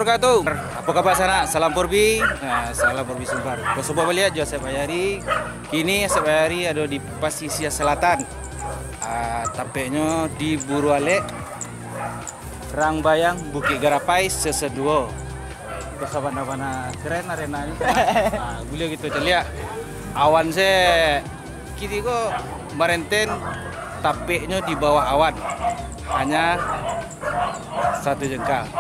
wabarakatuh. Apa kabar sana? Salam Porbi. Salam Porbi Sumbar. Kau semua melihat Joseph Ayari. Kini Joseph Ayari ada di pesisir selatan. Tapeknya di Burualek, Rangbayang, Bukit Garapai, Seseduo. Itu sabana-bana keren arena ini. Boleh gitu lihat. Awan saya kiri kok merenten, tapeknya di bawah awan. Hanya satu jengkal.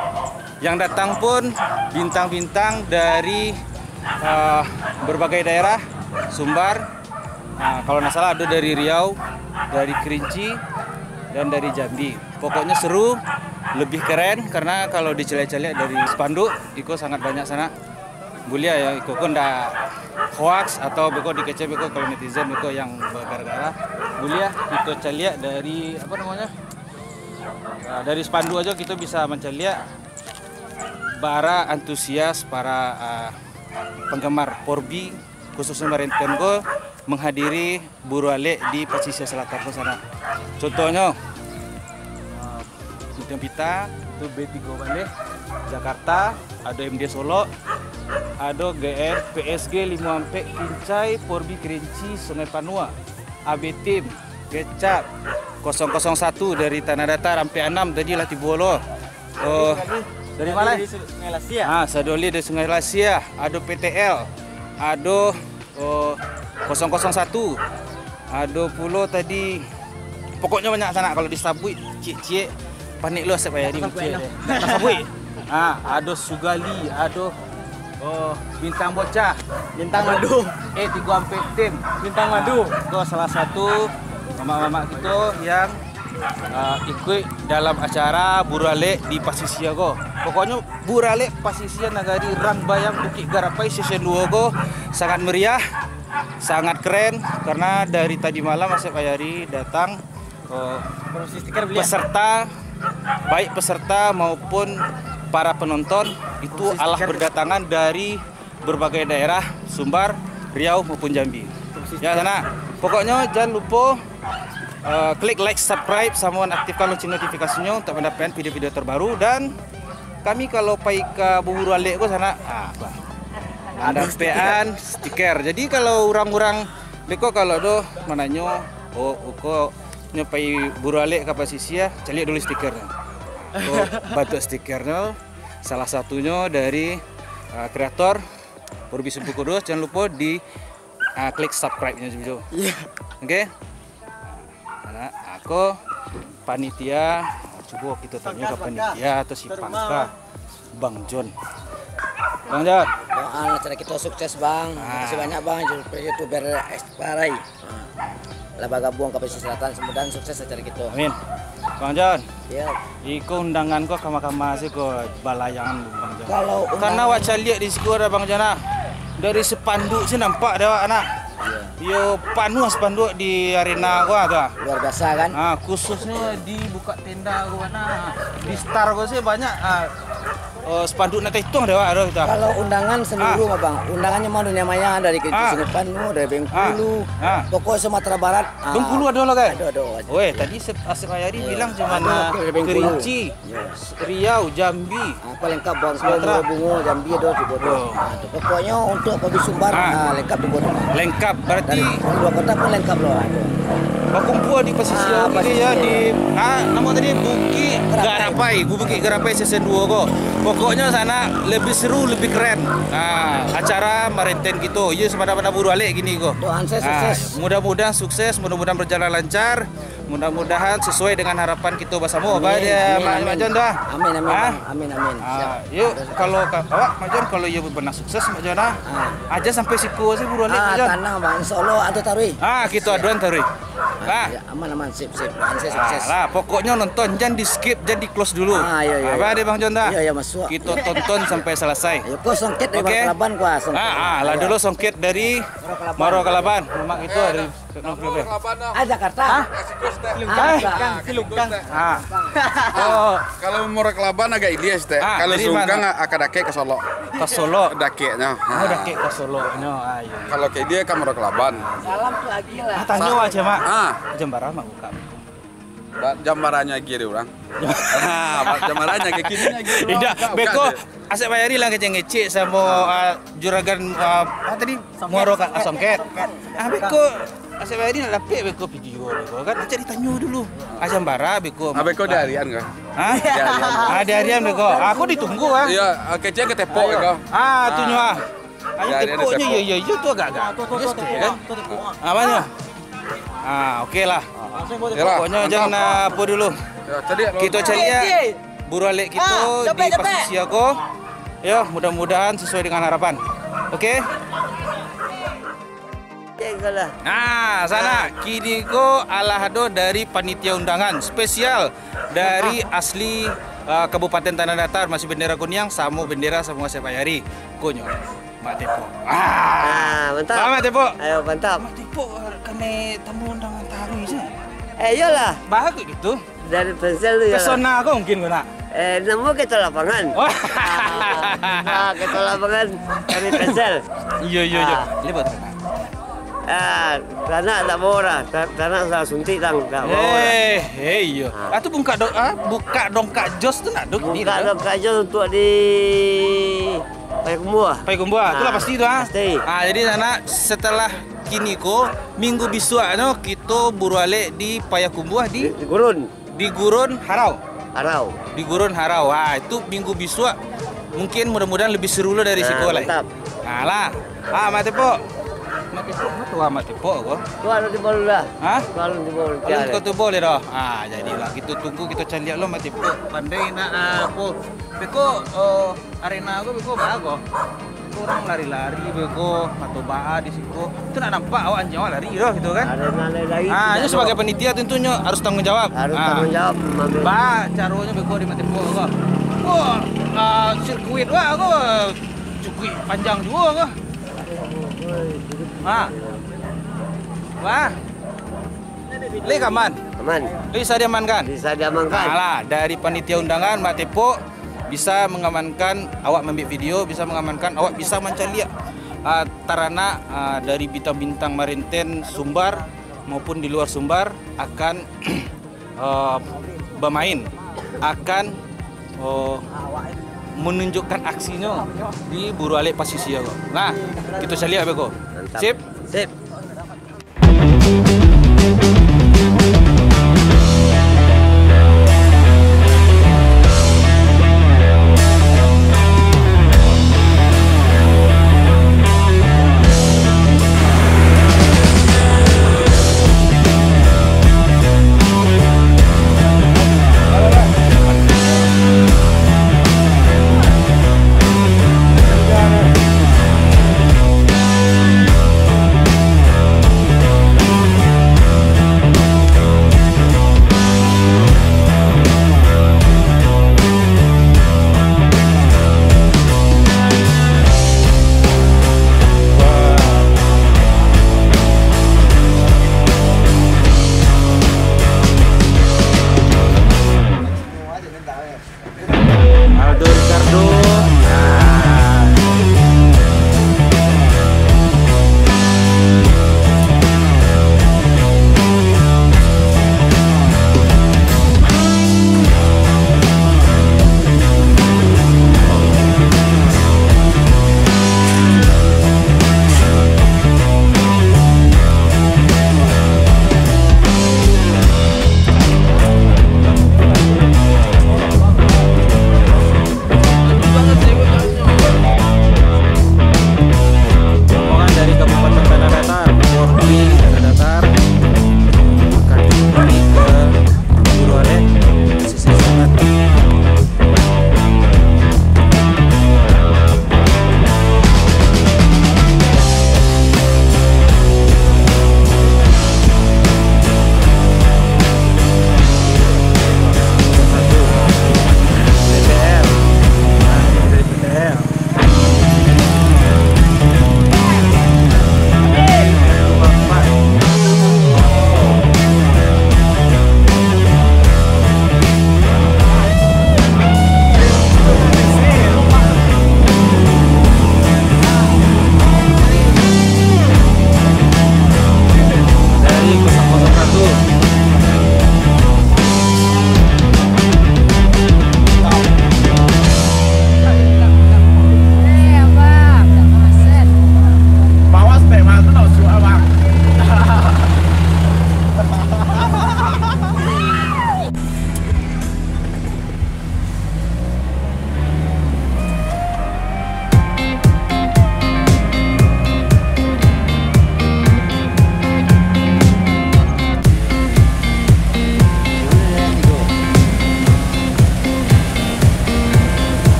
Yang datang pun bintang-bintang dari berbagai daerah, Sumbar. Kalau nggak salah ada dari Riau, dari Kerinci, dan dari Jambi. Pokoknya seru, lebih keren karena kalau diceliak-celiak dari spanduk, Iko sangat banyak sana. Bulia ya, Iko kan ndak hoax atau beko dikecek beko kalau netizen beko yang bergara-gara. Bulia Iko celiak dari apa namanya? Dari spanduk aja kita bisa menceliak para antusias, para penggemar Porbi khususnya Marentenko menghadiri Burualek di pesisir selatan ke sana. Contohnya Bintang Pita, itu B3 Balik, Jakarta, ada MD Solo, ada GR PSG 5 Ampek Kincai, Porbi Kerinci, Sungai Panua, AB Tim, Kecap, 001 dari Tanah Datar, sampai 6 tadi lah Tibolo. Dari mana? Dari Sungai Lasia. Sadoli dari Sungai Lasia, ada PTL, ada 001, ada pulau tadi. Pokoknya banyak sana kalau disabui, cik-cik panik lu asap air di cik. Sabui. Ada Sugali, ada Bintang Bocah, Bintang Madu, 3 Ampek Tim, Bintang Madu. Itu salah satu mama-mama kita yang ikut dalam acara Burualek di Pasisir go. Pokoknya Burualek Pasisir Nagari Rangbayang Bukit Garapai Season 2 go sangat meriah, sangat keren karena dari tadi malam Asep Ayari datang peserta, baik peserta maupun para penonton itu alah berdatangan dari berbagai daerah Sumbar, Riau maupun Jambi. Ya sana. Pokoknya jangan lupa klik like, subscribe, sama aktifkan lonceng notifikasinya untuk mendapatkan video-video terbaru. Dan kami kalau pai ke Burualek ke sana, ada pean stiker. Jadi kalau orang-orang beko kalau do mananyo, kok nyopai Burualek ke pesisir, cari dulu stikernya. Batu stikernya, salah satunya dari kreator Porbi Sumbar Kudus. Jangan lupa di klik subscribe-nya video. Oke? Aku panitia, coba kita tanya ke panitia atau si Pangka, Bang John. Bang John, acara kita sukses Bang. Terima kasih banyak Bang, YouTuber Esparai. Lah gabung ke pesisir selatan, semoga sukses acara kita. Amin. Bang John, ya. Iko undangan kok kama-kama sih kok balayangan Bang John. Kalau karena wajah lihat di siku ada Bang John, dari spanduk sih nampak ada anak. Yo penuh spanduk di arena gua tuh. Luar biasa kan? Khususnya di buka tenda gua di Star gua sih banyak spanduk nanti hitung ada kita. Kalau undangan seluruh Bang, undangannya mau dunia maya dari Sungai Panua, dari Bengkulu, pokoknya Sumatera Barat. Bengkulu ada loh kan? Ada. Weh tadi Asep Ayari bilang cuma Kerinci, Riau, Jambi. Apa lengkap Bang? Sumatera, Bungo, Jambi ada di Bodo. Pokoknya untuk Porbi Sumbar lengkap di Bodo. Lengkap berarti dua kota pun lengkap loh. Bakumpul di pesisir ini ya di nama tadi Bukit Garapai, Bukit Garapai Season 2 kok. Pokoknya sana lebih seru, lebih keren. Acara Marenten gitu. Ya semana-mana Burualek gini kok. Doain saya sukses. Mudah-mudahan sukses, mudah-mudahan berjalan lancar. Mudah-mudahan sesuai dengan harapan kita bersama. Apa dia Mak John dah? Amin. Yuk kalau awak Mak John kalau you benar sukses Mak John aja sampai siku sih Burualek Mak John. Tanah Bang, Solo atau Tarui. Kita aduan Tarui. Aman sip. Doain saya sukses. Pokoknya nonton jangan di skip, jangan di close dulu. Iya. Apa dia Bang John dah? Iya masuk. Kita tonton sampai selesai. Ayo kok songket dari Kalaban gua songket. Lah dulu songket dari Maro Kalaban. Memang itu dari Jakarta. Silungkang. Kalau Moro Kalaban agak ideas teh. Kalau Silungkang akan dake ke Solo. Ke Solo dakenya. Dake ke Solo. Kalau ke dia ke Moro Kalaban. Salam tuh lagi lah. Tanya aja Mak. Jembara Mak buka. Jambarannya gini orang. Jambarannya kayak gini gitu. Tidak, beko asep bayari lah ngecek sama juragan tadi muaro kan asongket. Beko asep bayari nak lapik beko video beko kan cari tanya dulu. Jambara beko. Beko di harian kan? Hah? Di harian beko. Aku ditunggu ah. Iya, kecil ke tepok beko. Tunyo ah. Ayo tepoknya iya tuh agak-agak. Kan? Apanya? Oke lah. Pokoknya jangan apa dulu. Kita cari ya buru alik kita di posisi aku. Ya, mudah-mudahan sesuai dengan harapan. Oke? Sana kini ko alahado dari panitia undangan spesial dari asli Kabupaten Tanah Datar masih bendera kuning sama bendera sama Sepayari. Konyo. Mak Tepo. Mantap. Mak Tepo. Ayo mantap. Mak Tepo kena tamu undangan tamu sih. Iyalah. Bagus gitu. Dari pensel tu ya. Pesona aku mungkin kena. Nemu kita lapangan. Kita lapangan dari pensel. Iya. Lebat. Karena tak boleh, karena saya suntik tang. Iya. Itu buka dongkak jos tu nak dong. Buka dongkak jos untuk di Payakumbuh. Itulah pasti tu Pasti. Jadi sana setelah kini ko minggu bisua kita buru alik di Payakumbuh di Gurun Harau. Di Gurun Harau. Itu minggu bisua mungkin mudah-mudahan lebih seru lah dari sekolah. Mantap. Lah. Mati po. Mati po ko. Tuan di bol dah. Tuan di bol. Kalau tu boleh dah. Jadilah kita tunggu kita cari lo mati po. Pandai nak apa. Beko arena aku beko bago. Orang lari-lari beko atau baa di situ. Itu nak nampak awak anjing awak lari dah gitu kan. Lari. Ini sebagai panitia tentunya harus tanggung jawab. Tanggung jawab. Caranya beko di mati po ko. Sirkuit aku cukup panjang juga ko. Lek aman. Bisa diamankan. Dari panitia undangan Mak Tepo bisa mengamankan awak ambil video, bisa mengamankan awak bisa mencari tarana dari bintang-bintang Marenten Sumbar maupun di luar Sumbar akan bermain, akan menunjukkan aksinya di buru alik pasisi aku. Nah, kita lihat beko. Sip.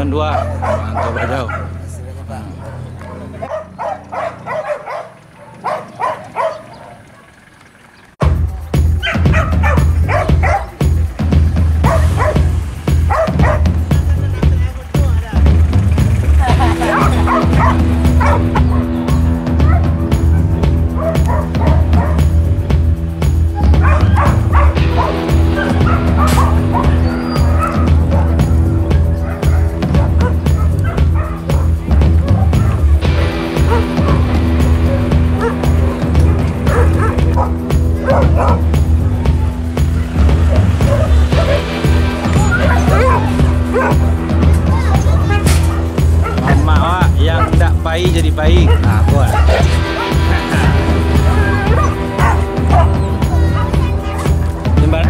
Jalan 2. Mantap Bro. Baik jadi baik. Nah, gua. Jembar.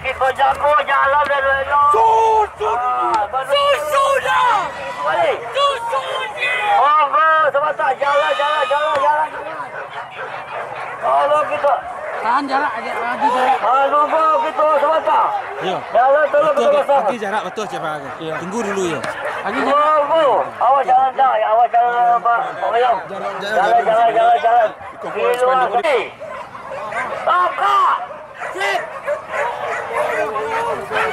Kita jago jalan dan lain-lain. Susunya. Susunya. Oh, sebentar. Jalan. Kalau kita. Tahan jarak aja lagi jarak. Nunggu gitu sebentar. Yo. Jalan dulu kita bersama. Lagi jarak betul siapa lagi? Iya. Tunggu dulu ya. Lagi tunggu. Awas jalan dah. Awas jalan Pak. Jalan. Tangkap. Sip.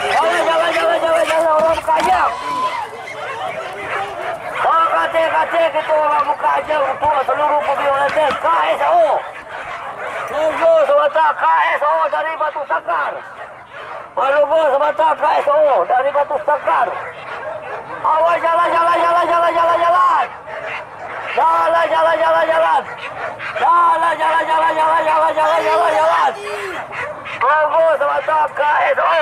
Jalan orang kaya. Oh, kate gitu orang buka aja. KSO. Tunggu sebentar KSO dari Batu Sangkar. Menunggu sebentar KSO dari Batu Sangkar. Awas jalan. Tunggu sebentar KSO.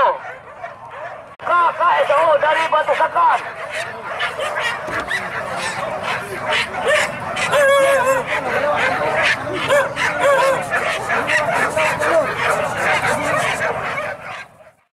KSO dari Batu Sangkar.